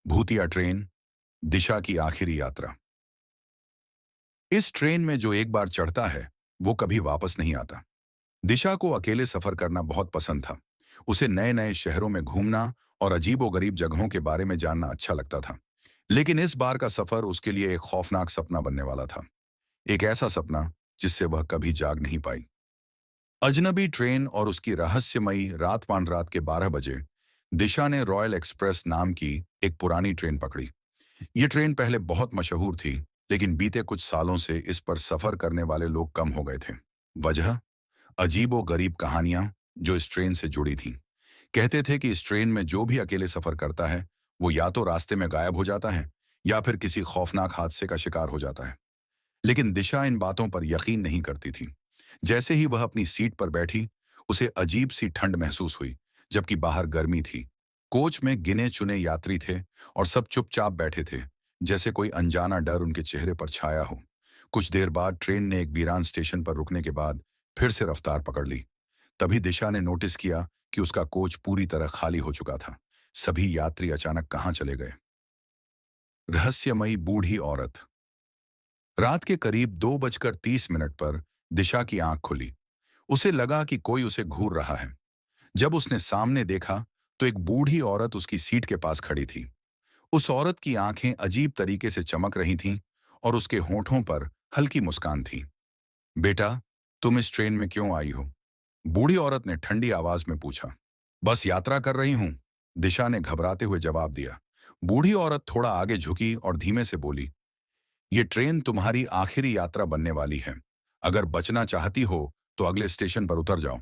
भूतिया ट्रेन, दिशा की आखिरी यात्रा। इस ट्रेन में जो एक बार चढ़ता है वो कभी वापस नहीं आता। दिशा को अकेले सफर करना बहुत पसंद था। उसे नए नए शहरों में घूमना और अजीबोगरीब जगहों के बारे में जानना अच्छा लगता था। लेकिन इस बार का सफर उसके लिए एक खौफनाक सपना बनने वाला था। एक ऐसा सपना जिससे वह कभी जाग नहीं पाई। अजनबी ट्रेन और उसकी रहस्यमयी रात पान रात के 12 बजे दिशा ने रॉयल एक्सप्रेस नाम की एक पुरानी ट्रेन पकड़ी। ये ट्रेन पहले बहुत मशहूर थी, लेकिन बीते कुछ सालों से इस पर सफर करने वाले लोग कम हो गए थे। वजह, अजीबो गरीब कहानियां जो इस ट्रेन से जुड़ी थीं। कहते थे कि इस ट्रेन में जो भी अकेले सफर करता है वो या तो रास्ते में गायब हो जाता है या फिर किसी खौफनाक हादसे का शिकार हो जाता है। लेकिन दिशा इन बातों पर यकीन नहीं करती थी। जैसे ही वह अपनी सीट पर बैठी, उसे अजीब सी ठंड महसूस हुई, जबकि बाहर गर्मी थी। कोच में गिने चुने यात्री थे और सब चुपचाप बैठे थे, जैसे कोई अनजाना डर उनके चेहरे पर छाया हो। कुछ देर बाद ट्रेन ने एक वीरान स्टेशन पर रुकने के बाद फिर से रफ्तार पकड़ ली। तभी दिशा ने नोटिस किया कि उसका कोच पूरी तरह खाली हो चुका था। सभी यात्री अचानक कहाँ चले गए? रहस्यमयी बूढ़ी औरत। रात के करीब 2:30 पर दिशा की आंख खुली। उसे लगा कि कोई उसे घूर रहा है। जब उसने सामने देखा तो एक बूढ़ी औरत उसकी सीट के पास खड़ी थी। उस औरत की आंखें अजीब तरीके से चमक रही थीं और उसके होठों पर हल्की मुस्कान थी। बेटा, तुम इस ट्रेन में क्यों आई हो? बूढ़ी औरत ने ठंडी आवाज में पूछा। बस यात्रा कर रही हूं, दिशा ने घबराते हुए जवाब दिया। बूढ़ी औरत थोड़ा आगे झुकी और धीमे से बोली, ये ट्रेन तुम्हारी आखिरी यात्रा बनने वाली है। अगर बचना चाहती हो तो अगले स्टेशन पर उतर जाओ।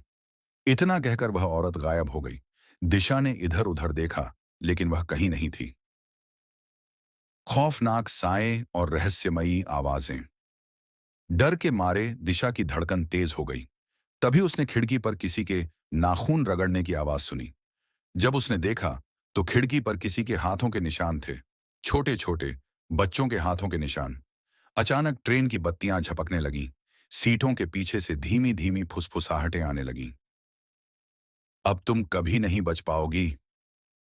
इतना कहकर वह औरत गायब हो गई। दिशा ने इधर उधर देखा, लेकिन वह कहीं नहीं थी। खौफनाक साएं और रहस्यमयी आवाजें। डर के मारे दिशा की धड़कन तेज हो गई। तभी उसने खिड़की पर किसी के नाखून रगड़ने की आवाज सुनी। जब उसने देखा तो खिड़की पर किसी के हाथों के निशान थे, छोटे छोटे बच्चों के हाथों के निशान। अचानक ट्रेन की बत्तियां झपकने लगीं। सीटों के पीछे से धीमी धीमी फुसफुसाहटें आने लगीं। अब तुम कभी नहीं बच पाओगी।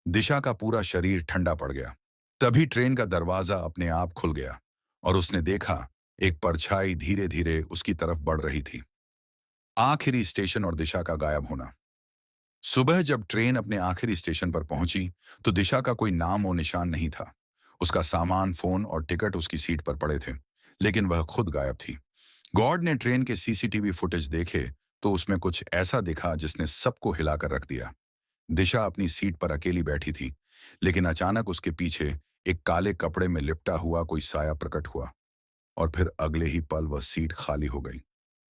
दिशा का पूरा शरीर ठंडा पड़ गया। तभी ट्रेन का दरवाजा अपने आप खुल गया और उसने देखा एक परछाई धीरे धीरे उसकी तरफ बढ़ रही थी। आखिरी स्टेशन और दिशा का गायब होना। सुबह जब ट्रेन अपने आखिरी स्टेशन पर पहुंची तो दिशा का कोई नाम और निशान नहीं था। उसका सामान, फोन और टिकट उसकी सीट पर पड़े थे, लेकिन वह खुद गायब थी। गॉड ने ट्रेन के सीसीटीवी फुटेज देखे तो उसमें कुछ ऐसा दिखा जिसने सबको हिलाकर रख दिया। दिशा अपनी सीट पर अकेली बैठी थी, लेकिन अचानक उसके पीछे एक काले कपड़े में लिपटा हुआ कोई साया प्रकट हुआ और फिर अगले ही पल वह सीट खाली हो गई।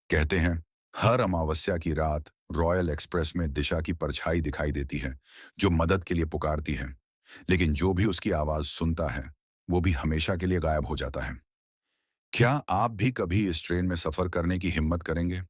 कहते हैं, हर अमावस्या की रात रॉयल एक्सप्रेस में दिशा की परछाई दिखाई देती है, जो मदद के लिए पुकारती है। लेकिन जो भी उसकी आवाज सुनता है वो भी हमेशा के लिए गायब हो जाता है। क्या आप भी कभी इस ट्रेन में सफर करने की हिम्मत करेंगे?